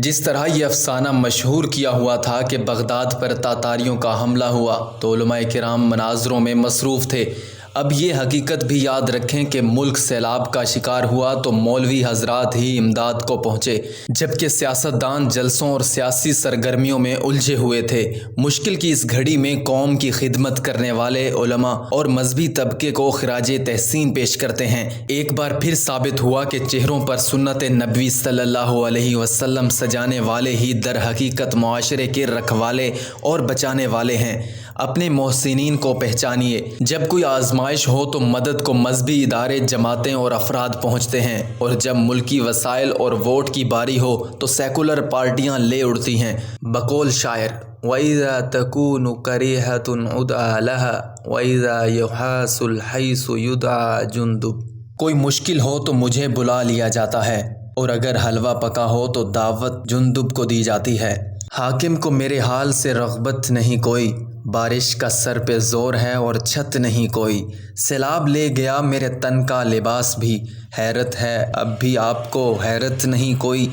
جس طرح یہ افسانہ مشہور کیا ہوا تھا کہ بغداد پر تاتاریوں کا حملہ ہوا تو علماء کرام مناظروں میں مصروف تھے، اب یہ حقیقت بھی یاد رکھیں کہ ملک سیلاب کا شکار ہوا تو مولوی حضرات ہی امداد کو پہنچے، جبکہ سیاستدان جلسوں اور سیاسی سرگرمیوں میں الجھے ہوئے تھے۔ مشکل کی اس گھڑی میں قوم کی خدمت کرنے والے علماء اور مذہبی طبقے کو خراج تحسین پیش کرتے ہیں۔ ایک بار پھر ثابت ہوا کہ چہروں پر سنت نبوی صلی اللہ علیہ وسلم سجانے والے ہی در حقیقت معاشرے کے رکھوالے اور بچانے والے ہیں۔ اپنے محسنین کو پہچانیے۔ جب کوئی آزمائش ہو تو مدد کو مذہبی ادارے، جماعتیں اور افراد پہنچتے ہیں، اور جب ملکی وسائل اور ووٹ کی باری ہو تو سیکولر پارٹیاں لے اڑتی ہیں۔ بقول شاعر وَإِذَا تَكُونُ كَرِيهَةٌ عُدْعَى لَهَا وَإِذَا يُحَاسُ الْحَيْسُ يُدْعَى جُنْدُب۔ کوئی مشکل ہو تو مجھے بلا لیا جاتا ہے، اور اگر حلوہ پکا ہو تو دعوت جندب کو دی جاتی ہے۔ حاکم کو میرے حال سے رغبت نہیں کوئی، بارش کا سر پہ زور ہے اور چھت نہیں کوئی۔ سیلاب لے گیا میرے تن کا لباس بھی، حیرت ہے اب بھی آپ کو حیرت نہیں کوئی۔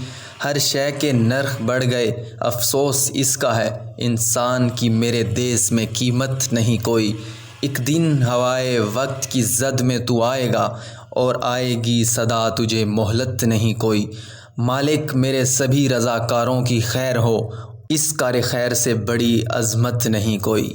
ہر شے کے نرخ بڑھ گئے، افسوس اس کا ہے، انسان کی میرے دیس میں قیمت نہیں کوئی۔ ایک دن ہوائے وقت کی زد میں تو آئے گا، اور آئے گی صدا تجھے مہلت نہیں کوئی۔ مالک میرے سبھی رضاکاروں کی خیر ہو، اس کار خیر سے بڑی عظمت نہیں کوئی۔